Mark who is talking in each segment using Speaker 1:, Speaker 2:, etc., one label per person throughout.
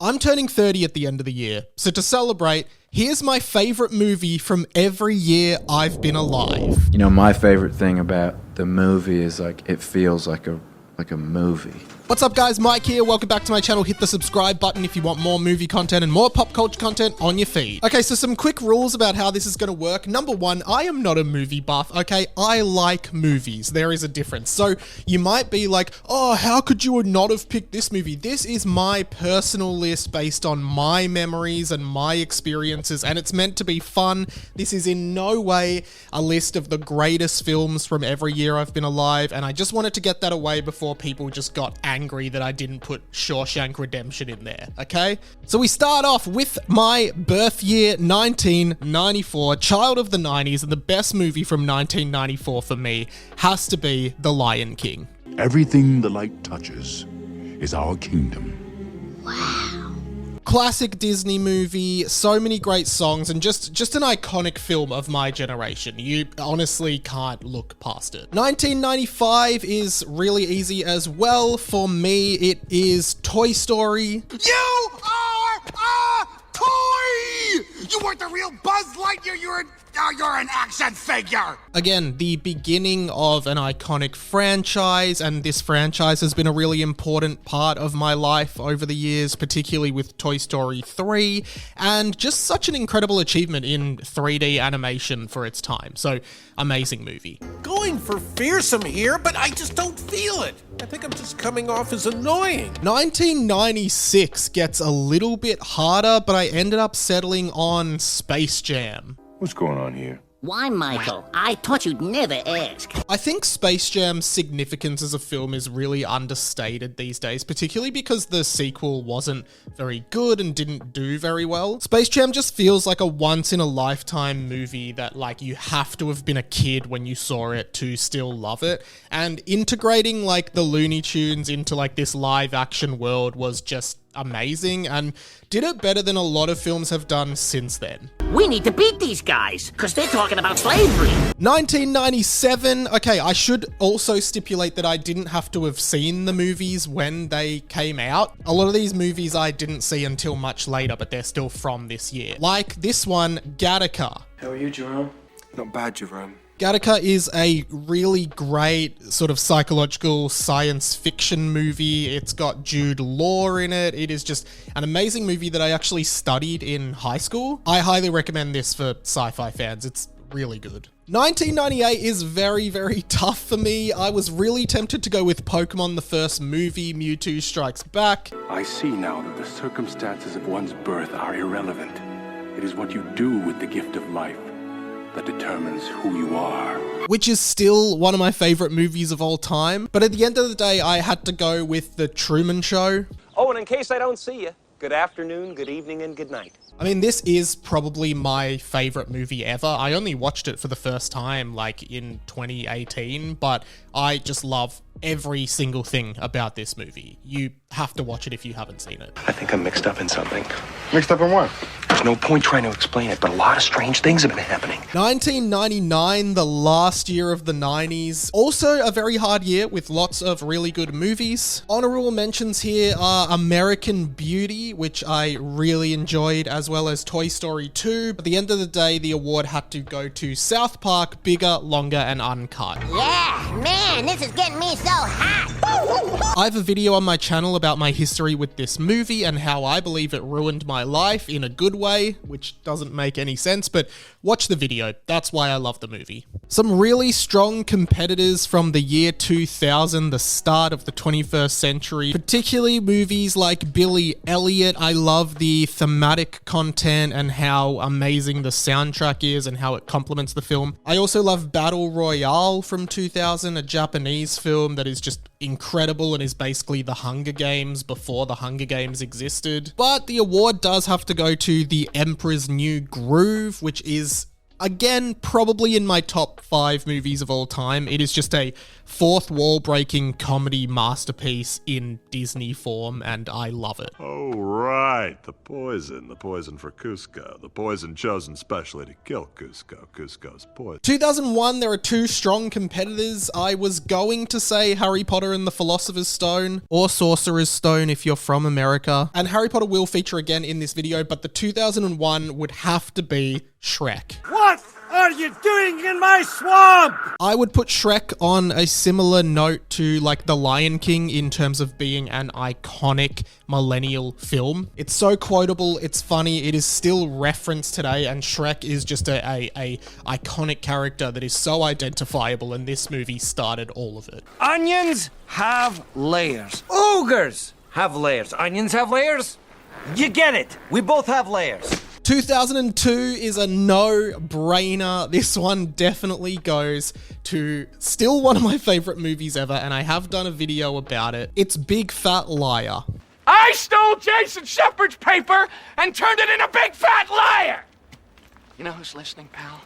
Speaker 1: I'm turning 30 at the end of the year, so to celebrate, here's my favorite movie from every year I've been alive.
Speaker 2: You know, my favorite thing about the movie is it feels like a movie.
Speaker 1: What's up guys, Mike here, welcome back to my channel. Hit the subscribe button if you want more movie content and more pop culture content on your feed. Okay, so some quick rules about how this is going to work. Number one, I am not a movie buff, okay? I like movies. There is a difference. So you might be like, oh, how could you not have picked this movie? This is my personal list based on my memories and my experiences, and it's meant to be fun. This is in no way a list of the greatest films from every year I've been alive, and I just wanted to get that away before people just got angry that I didn't put Shawshank Redemption in there, okay? So we start off with my birth year, 1994, child of the 90s, and the best movie from 1994 for me has to be The Lion King.
Speaker 3: Everything the light touches is our kingdom.
Speaker 1: Classic Disney movie, so many great songs, and just an iconic film of my generation. You honestly can't look past it. 1995 is really easy as well. For me, it is Toy Story.
Speaker 4: You are a toy! You weren't the real Buzz Lightyear, you're an action figure!
Speaker 1: Again, the beginning of an iconic franchise, and this franchise has been a really important part of my life over the years, particularly with Toy Story 3, and just such an incredible achievement in 3D animation for its time. So, amazing movie.
Speaker 5: Going for fearsome here, but I just don't feel it. I think I'm just coming off as annoying.
Speaker 1: 1996 gets a little bit harder, but I ended up settling on Space Jam.
Speaker 3: What's going on here?
Speaker 6: Why, Michael? I thought you'd never ask.
Speaker 1: I think Space Jam's significance as a film is really understated these days, particularly because the sequel wasn't very good and didn't do very well. Space Jam just feels like a once-in-a-lifetime movie that, you have to have been a kid when you saw it to still love it. And integrating, the Looney Tunes into, this live-action world was just amazing and did it better than a lot of films have done since then.
Speaker 6: We need to beat these guys, because they're talking about slavery.
Speaker 1: 1997, okay, I should also stipulate that I didn't have to have seen the movies when they came out. A lot of these movies I didn't see until much later, but they're still from this year. Like this one, Gattaca.
Speaker 2: How are you, Jerome?
Speaker 5: Not bad, Jerome.
Speaker 1: Gattaca is a really great sort of psychological science fiction movie. It's got Jude Law in it. It is just an amazing movie that I actually studied in high school. I highly recommend this for sci-fi fans. It's really good. 1998 is very, very tough for me. I was really tempted to go with Pokemon the first movie, Mewtwo Strikes Back.
Speaker 7: I see now that the circumstances of one's birth are irrelevant. It is what you do with the gift of life that determines who you are.
Speaker 1: Which is still one of my favorite movies of all time. But at the end of the day, I had to go with The Truman Show.
Speaker 8: Oh, and in case I don't see you, good afternoon, good evening, and good night.
Speaker 1: I mean, this is probably my favorite movie ever. I only watched it for the first time, in 2018, but I just love every single thing about this movie. You have to watch it if you haven't seen it.
Speaker 7: I think I'm mixed up in something.
Speaker 3: Mixed up in what?
Speaker 7: There's no point trying to explain it, but a lot of strange things have been happening.
Speaker 1: 1999, the last year of the 90s. Also a very hard year with lots of really good movies. Honorable mentions here are American Beauty, which I really enjoyed, as well as Toy Story 2. But at the end of the day, the award had to go to South Park, Bigger, Longer, and Uncut.
Speaker 6: Yeah, man, this is getting me so hot.
Speaker 1: I have a video on my channel about my history with this movie and how I believe it ruined my life in a good way, which doesn't make any sense, but watch the video. That's why I love the movie. Some really strong competitors from the year 2000, the start of the 21st century, particularly movies like Billy Elliot. I love the thematic content and how amazing the soundtrack is and how it complements the film. I also love Battle Royale from 2000, a Japanese film that is just incredible and is basically the Hunger Games before the Hunger Games existed. But the award does have to go to The Emperor's New Groove, which is, again, probably in my top 5 movies of all time. It is just a fourth wall-breaking comedy masterpiece in Disney form, and I love it.
Speaker 3: Oh, right.
Speaker 9: right, the poison for Cusco, the poison chosen specially to kill Cusco, Cusco's poison.
Speaker 1: 2001, there are two strong competitors. I was going to say Harry Potter and the Philosopher's Stone, or Sorcerer's Stone if you're from America. And Harry Potter will feature again in this video, but the 2001 would have to be Shrek.
Speaker 10: What are you doing in my swamp?
Speaker 1: I would put Shrek on a similar note to like The Lion King in terms of being an iconic millennial film. It's so quotable, it's funny, it is still referenced today, and Shrek is just a iconic character that is so identifiable, and this movie started all of it.
Speaker 10: Onions have layers. Ogres have layers. Onions have layers. You get it. We both have layers.
Speaker 1: 2002 is a no-brainer. This one definitely goes to still one of my favorite movies ever, and I have done a video about it. It's Big Fat Liar.
Speaker 10: I stole Jason Shepard's paper and turned it into Big Fat Liar. You know who's listening, pal?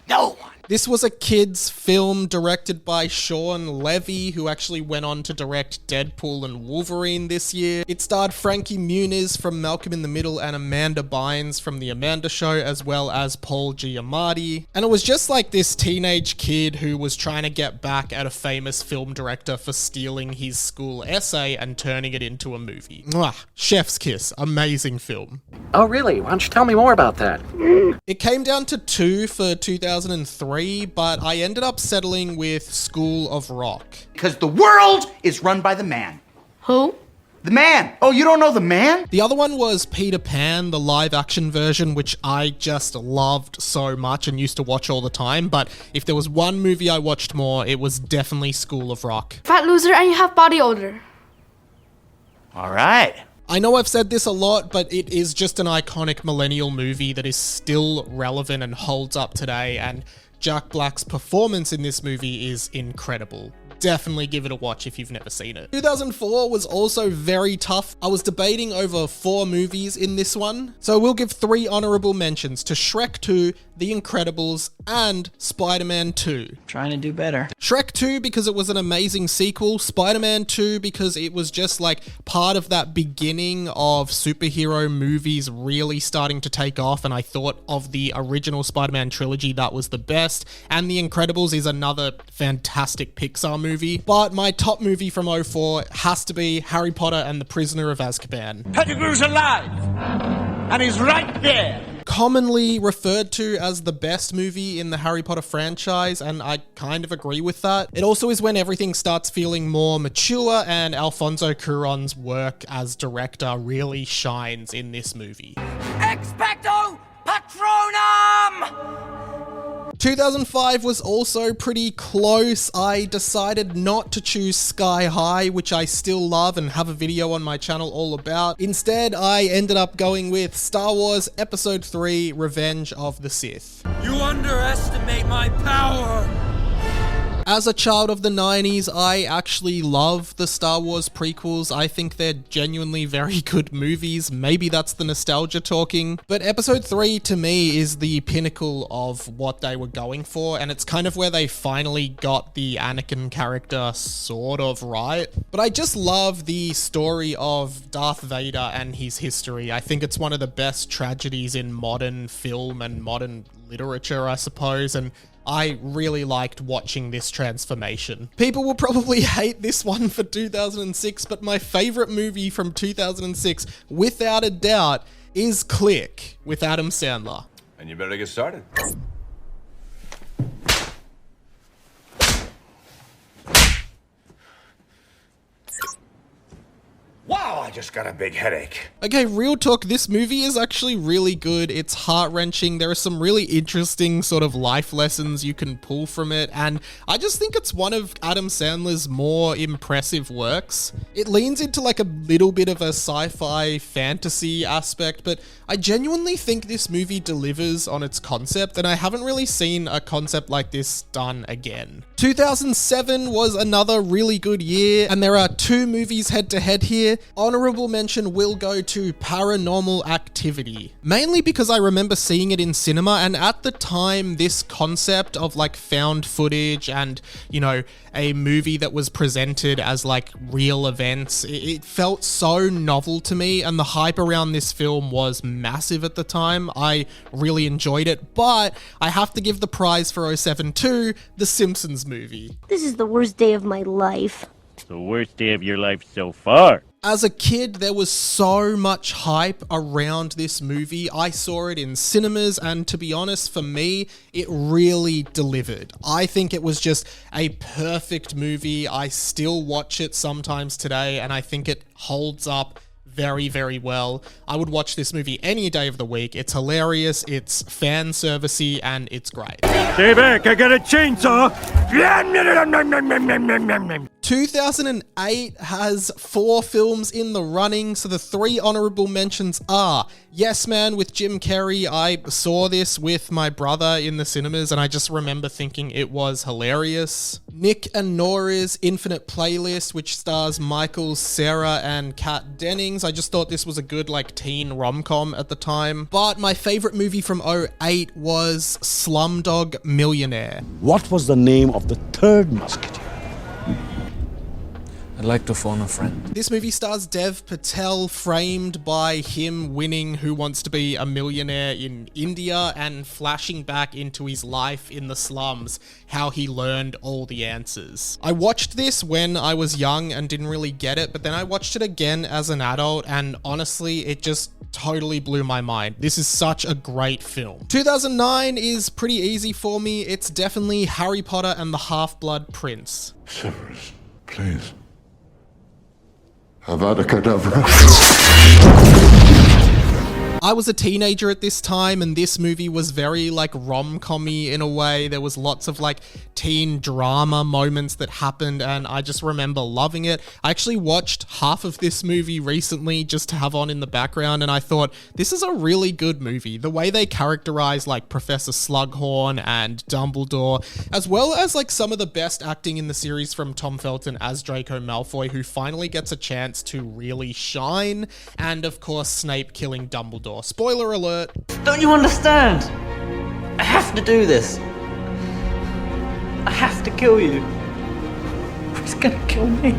Speaker 10: No one.
Speaker 1: This was a kid's film directed by Sean Levy, who actually went on to direct Deadpool and Wolverine this year. It starred Frankie Muniz from Malcolm in the Middle and Amanda Bynes from The Amanda Show, as well as Paul Giamatti. And it was just like this teenage kid who was trying to get back at a famous film director for stealing his school essay and turning it into a movie. Mwah, chef's kiss. Amazing film.
Speaker 6: Oh, really? Why don't you tell me more about that?
Speaker 1: It came down to 2 for 2003, but I ended up settling with School of Rock.
Speaker 11: Because the world is run by the man.
Speaker 12: Who?
Speaker 11: The man. Oh, you don't know the man?
Speaker 1: The other one was Peter Pan, the live action version, which I just loved so much and used to watch all the time. But if there was one movie I watched more, it was definitely School of Rock.
Speaker 12: Fat loser and you have body odor.
Speaker 11: All right.
Speaker 1: I know I've said this a lot, but it is just an iconic millennial movie that is still relevant and holds up today, and Jack Black's performance in this movie is incredible. Definitely give it a watch if you've never seen it. 2004 was also very tough. I was debating over 4 movies in this one, so we'll give 3 honorable mentions to Shrek 2, The Incredibles, and Spider-Man 2.
Speaker 13: Trying to do better.
Speaker 1: Shrek 2 because it was an amazing sequel, Spider-Man 2 because it was just like part of that beginning of superhero movies really starting to take off, and I thought of the original Spider-Man trilogy that was the best, and The Incredibles is another fantastic Pixar movie. But my top movie from 2004 has to be Harry Potter and the Prisoner of Azkaban.
Speaker 10: Pettigrew's alive, and he's right there.
Speaker 1: Commonly referred to as the best movie in the Harry Potter franchise, and I kind of agree with that. It also is when everything starts feeling more mature, and Alfonso Cuarón's work as director really shines in this movie.
Speaker 10: Expecto Patronum!
Speaker 1: 2005 was also pretty close. I decided not to choose Sky High, which I still love and have a video on my channel all about. Instead, I ended up going with Star Wars Episode 3: Revenge of the Sith.
Speaker 10: You underestimate my power!
Speaker 1: As a child of the 90s, I actually love the Star Wars prequels. I think they're genuinely very good movies. Maybe that's the nostalgia talking. But Episode 3 to me is the pinnacle of what they were going for, and it's kind of where they finally got the Anakin character sort of right. But I just love the story of Darth Vader and his history. I think it's one of the best tragedies in modern film and modern literature, I suppose, and I really liked watching this transformation. People will probably hate this one for 2006, but my favorite movie from 2006, without a doubt, is Click with Adam Sandler.
Speaker 14: And you better get started.
Speaker 10: Wow, I just got a big headache.
Speaker 1: Okay, real talk, this movie is actually really good. It's heart-wrenching. There are some really interesting sort of life lessons you can pull from it, and I just think it's one of Adam Sandler's more impressive works. It leans into like a little bit of a sci-fi fantasy aspect, but I genuinely think this movie delivers on its concept, and I haven't really seen a concept like this done again. 2007 was another really good year, and there are 2 movies head-to-head here. Honorable honorable mention will go to Paranormal Activity, mainly because I remember seeing it in cinema, and at the time this concept of like found footage and, you know, a movie that was presented as like real events, it felt so novel to me, and the hype around this film was massive at the time. I really enjoyed it, but I have to give the prize for 07 to the Simpsons Movie.
Speaker 13: This is the worst day of my life.
Speaker 14: The worst day of your life so far.
Speaker 1: As a kid, there was so much hype around this movie. I saw it in cinemas, and to be honest, for me, it really delivered. I think it was just a perfect movie. I still watch it sometimes today, and I think it holds up very, very well. I would watch this movie any day of the week. It's hilarious, it's fan servicey, and it's great.
Speaker 14: Stay back, I got a chainsaw.
Speaker 1: 2008 has 4 films in the running, so the 3 honorable mentions are Yes Man with Jim Carrey. I saw this with my brother in the cinemas, and I just remember thinking it was hilarious. Nick and Nora's Infinite Playlist, which stars Michael Cera and Kat Dennings. I just thought this was a good like teen rom-com at the time. But my favorite movie from 2008 was Slumdog Millionaire.
Speaker 15: What was the name of the third musketeer?
Speaker 2: I'd like to phone a friend.
Speaker 1: This movie stars Dev Patel, framed by him winning Who Wants to Be a Millionaire in India and flashing back into his life in the slums, how he learned all the answers. I watched this when I was young and didn't really get it, but then I watched it again as an adult, and honestly, it just totally blew my mind. This is such a great film. 2009 is pretty easy for me. It's definitely Harry Potter and the Half-Blood Prince.
Speaker 3: Severus, please. Avada Kedavra.
Speaker 1: I was a teenager at this time, and this movie was very like rom-com-y in a way. There was lots of like teen drama moments that happened, and I just remember loving it. I actually watched half of this movie recently just to have on in the background, and I thought this is a really good movie. The way they characterize like Professor Slughorn and Dumbledore, as well as like some of the best acting in the series from Tom Felton as Draco Malfoy, who finally gets a chance to really shine, and of course Snape killing Dumbledore. Spoiler alert.
Speaker 16: Don't you understand? I have to do this. I have to kill you. He's gonna kill me.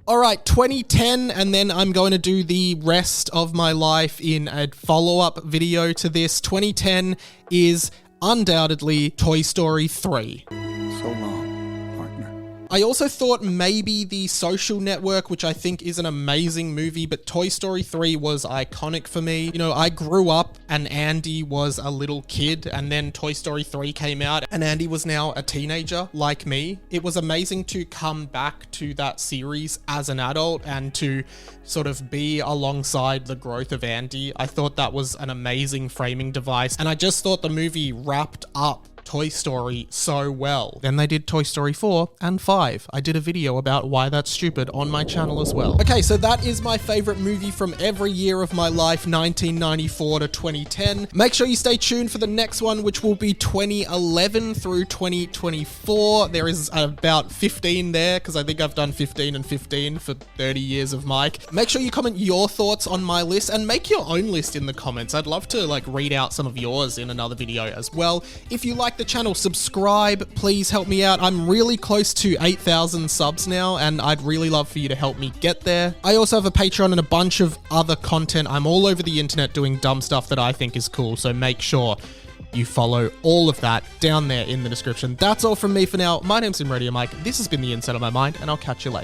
Speaker 1: Alright, 2010, and then I'm going to do the rest of my life in a follow-up video to this. 2010 is undoubtedly Toy Story 3.
Speaker 15: So long, partner.
Speaker 1: I also thought maybe The Social Network, which I think is an amazing movie, but Toy Story 3 was iconic for me. You know, I grew up and Andy was a little kid, and then Toy Story 3 came out and Andy was now a teenager like me. It was amazing to come back to that series as an adult and to sort of be alongside the growth of Andy. I thought that was an amazing framing device, and I just thought the movie wrapped up Toy Story so well. Then they did Toy Story 4 and 5. I did a video about why that's stupid on my channel as well. Okay, so that is my favorite movie from every year of my life, 1994 to 2010. Make sure you stay tuned for the next one, which will be 2011 through 2024. There is about 15 there, because I think I've done 15 and 15 for 30 years of Mike. Make sure you comment your thoughts on my list and make your own list in the comments. I'd love to like read out some of yours in another video as well. If you like the channel, subscribe, please help me out. I'm really close to 8,000 subs now, and I'd really love for you to help me get there. I also have a Patreon and a bunch of other content. I'm all over the internet doing dumb stuff that I think is cool, so make sure you follow all of that down there in the description. That's all from me for now. My name's Radio Mike. This has been The Inside of My Mind, and I'll catch you later.